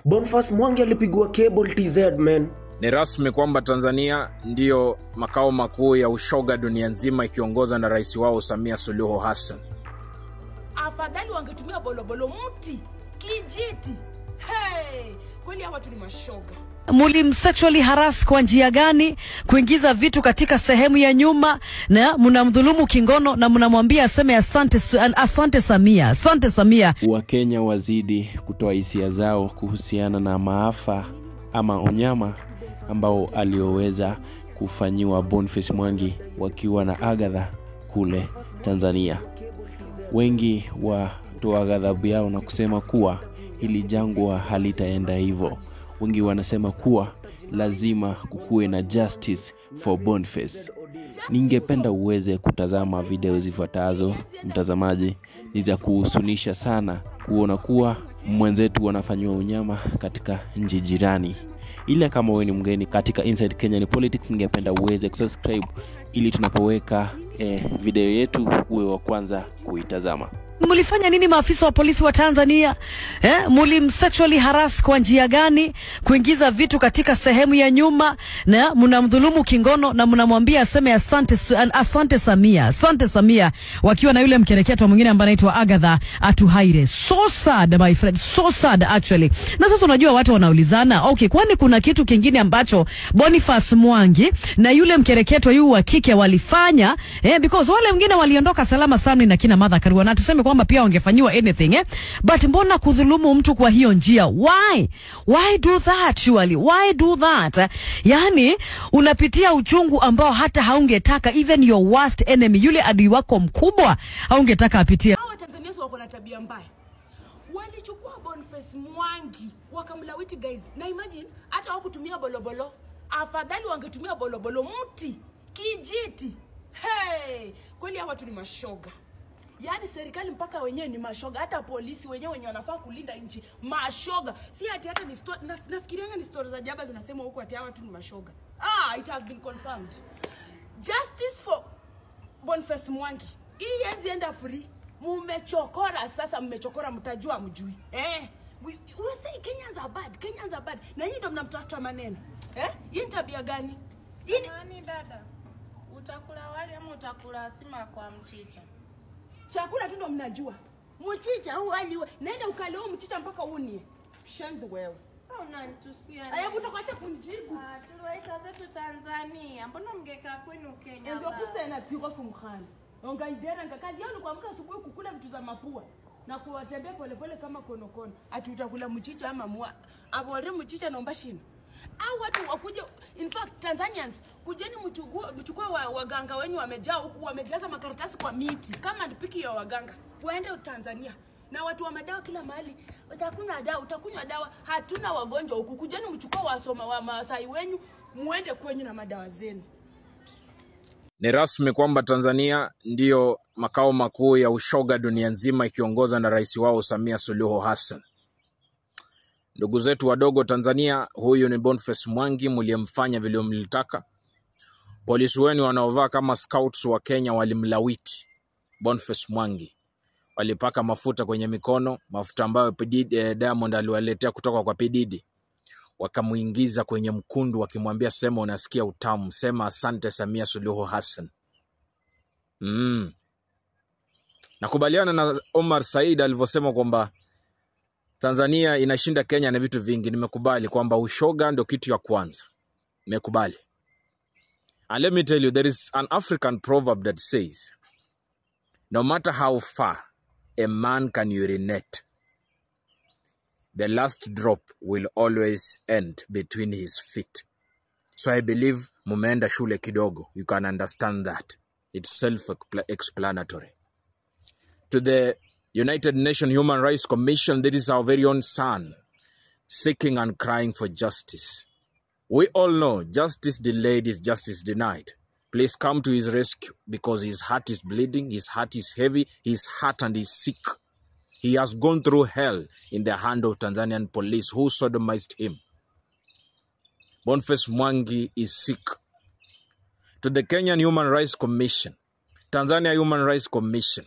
Boniface Mwangi alipigwa cable TZ, man. Ni rasmi kwamba Tanzania ndiyo makao makuu ya ushoga dunia nzima ikiongozwa na rais wao Samia Suluhu Hassan. Afadhali wangetumia bolobolo mti, kijiti. Hey, kweli hawa tu ni mashoga. Mulimsexually harass kwa njia gani? Kuingiza vitu katika sehemu ya nyuma na mnamdhulumu kingono na mnamwambia aseme asante Samia. Asante Samia. Wakenya wazidi kutoa hisia zao kuhusiana na maafa ama unyama ambao alioweza kufanyiwa Boniface Mwangi wakiwa na Agatha kule Tanzania. Wengi watoa ghadhabu yao na kusema kuwa hili jangwa halitaenda hivyo. Wengi wanasema kuwa lazima kukuwe na justice for Boniface. Ningependa uweze kutazama video zifuatazo, mtazamaji. Ni za kuhusunisha sana kuona kuwa mwenzetu wanafanywa unyama katika nchi jirani. Ila kama wewe ni mgeni katika Inside Kenyan Politics, ningependa uweze kusubscribe ili tunapoweka video yetu uwe wa kwanza kuitazama. Mulifanya nini maafisa wa polisi wa Tanzania? Mulimsexually harass kwa njia gani? Kuingiza vitu katika sehemu ya nyuma na mnamdhulumu kingono na mnamwambia aseme asante Samia. Asante Samia, wakiwa na yule mkereketo mwingine ambaye anaitwa Agatha Atuhaire. So sad my friend, so sad actually. Na sasa unajua watu wanaulizana, okay, kwani kuna kitu kingine ambacho Boniface Mwangi na yule mkereketo yu wa kike walifanya? Because wale wengine waliondoka salama sana na kina Martha Karua, na tuseme kwamba pia wangefanyiwa anything, but mbona kudhulumu mtu kwa hiyo njia? Why do that surely? Why do that? Yani unapitia uchungu ambao hata haungetaka even your worst enemy, yule adui wako mkubwa, haungetaka apitie. Hawa Tanzania wako na tabia mbaya. Walichukua Boniface Mwangi wakamlawiti guys. Na imagine hata hawakutumia bolobolo. Afadhali wangetumia bolobolo mti, kijiti. Hey, kweli hawa tu ni mashoga. Yaani serikali mpaka wenyewe ni mashoga, hata polisi wenyewe wanafaa kulinda nchi, mashoga. Si ati hata ni story, nafikirianga ni stories za jaba zinasema huko ati hawa tu ni mashoga. It has been confirmed. Justice for Boniface Mwangi. Hii haiwezi enda free. Mmechokora sasa, mmechokora, mtajua mjui. We say Kenyans are bad, Kenyans are bad. Na nyinyi ndo mnamtafuta maneno. Hii tabia gani? Nani dada? Utakula wali ama utakula sima kwa mchicha? Chakula tu ndo mnajua. Mchicha au wali, nenda ukaleo mchicha mpaka unie. Shenzi wewe. Sasa unanitusia. Hebu tokacha kunijibu. Tuliwaita zetu Tanzania. Mbona mngeka kwenu Kenya? Ndio kusema piko fumkhani. Ongaidera ngakazi yao ni kuamka asubuhi kukula vitu za mapua na kuwatembea polepole kama konokono. Ati utakula mchicha ama mua. Abore mchicha naomba shini. Au watu wakuja, in fact Tanzanians, kujeni mchukue waganga wenyu wamejaa huku, wamejaza makaratasi kwa miti kama nipiki ya waganga. Waende Tanzania na watu wa madawa kila mahali. Utakunywa dawa. Hatuna wagonjwa huku. Kujeni mchukue wasoma wa Maasai wenyu, muende kwenyu na madawa zenu. Ni rasmi kwamba Tanzania ndiyo makao makuu ya ushoga dunia nzima ikiongozwa na rais wao Samia Suluhu Hassan. Ndugu zetu wadogo Tanzania, huyu ni Boniface Mwangi mliyemfanya vile mlitaka. Polisi wenu wanaovaa kama scouts wa Kenya walimlawiti Boniface Mwangi. Walipaka mafuta kwenye mikono, mafuta ambayo Diamond aliwaletea kutoka kwa P. Wakamuingiza kwenye mkundu wakimwambia sema unasikia utamu, sema asante Samia Suluhu Hassan. Nakubaliana na Omar Said alivyosema kwamba Tanzania inashinda Kenya na vitu vingi. Nimekubali kwamba ushoga ndio kitu ya kwanza. Nimekubali. And let me tell you, there is an African proverb that says, no matter how far a man can urinate, the last drop will always end between his feet. So I believe mumeenda shule kidogo. You can understand that. It's self-explanatory. To the United Nations Human Rights Commission, this is our very own son, seeking and crying for justice. We all know justice delayed is justice denied. Please come to his rescue because his heart is bleeding, his heart is heavy, his heart and is sick. He has gone through hell in the hand of Tanzanian police who sodomized him. Boniface Mwangi is sick. To the Kenyan Human Rights Commission, Tanzania Human Rights Commission,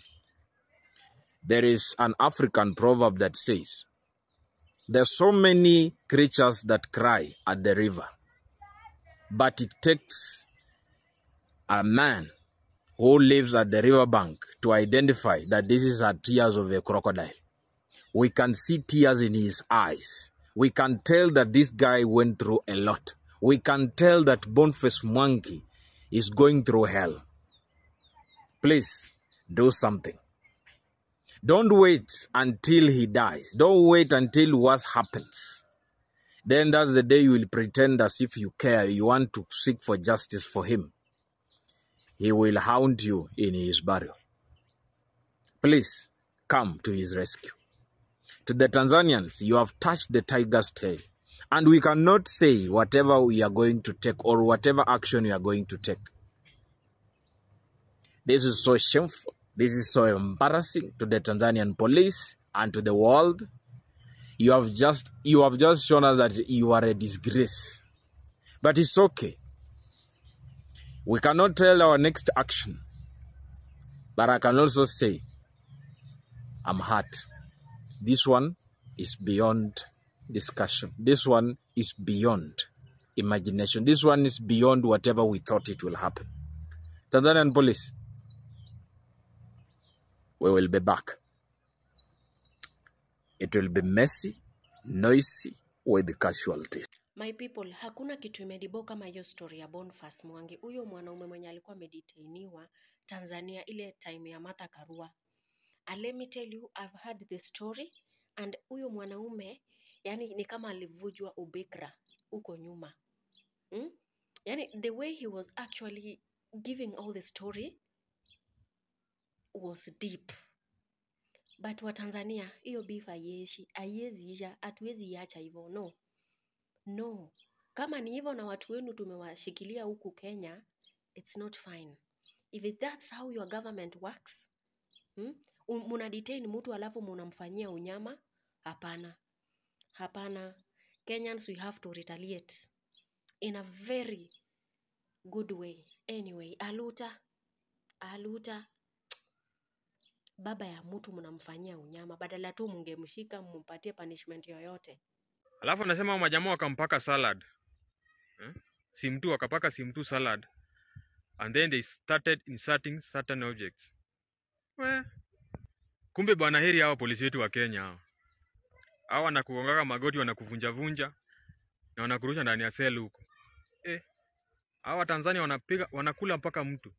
there is an African proverb that says, There's so many creatures that cry at the river, but it takes a man who lives at the riverbank to identify that this is the tears of a crocodile. We can see tears in his eyes. We can tell that this guy went through a lot. We can tell that Boniface Mwangi is going through hell. Please do something. Don't wait until he dies. Don't wait until what happens. Then that's the day you will pretend as if you care. You want to seek for justice for him. He will hound you in his burial. Please come to his rescue. To the Tanzanians, you have touched the tiger's tail. And we cannot say whatever we are going to take or whatever action we are going to take. This is so shameful. This is so embarrassing to the Tanzanian police and to the world. You have just shown us that you are a disgrace. But it's okay. We cannot tell our next action. But I can also say, I'm hurt. This one is beyond discussion. This one is beyond imagination. This one is beyond whatever we thought it will happen. Tanzanian police, we will be back. It will be messy, noisy, with casualties. My people, hakuna kitu imedibo kama hiyo story ya Boniface Mwangi. Huyo mwanaume mwenye alikuwa medetainiwa Tanzania ile time ya Martha Karua. And let me tell you, I've heard the story. And huyo mwanaume, yani ni kama alivujwa ubikra uko nyuma. Yani the way he was actually giving all the story was deep. But wa Tanzania, hiyo beef haiwezi isha, hatuwezi iacha hivyo. No. Kama ni hivyo na watu wenu tumewashikilia huku Kenya, it's not fine. If that's how your government works, muna detain mtu alafu munamfanyia unyama, hapana. Kenyans, we have to retaliate in a very good way. Anyway, aluta baba ya mtu mnamfanyia unyama, badala tu mungemshika mumpatie punishment yoyote. Alafu anasema majamaa wakampaka salad. Si mtu wakapaka si mtu salad. And then they started inserting certain objects. Kumbe bwana heri hao polisi wetu wa Kenya hao. Hao wanakugonga magoti, wanakuvunja na wanakurusha ndani ya seli huko. Hao Tanzania wanakula mpaka mtu.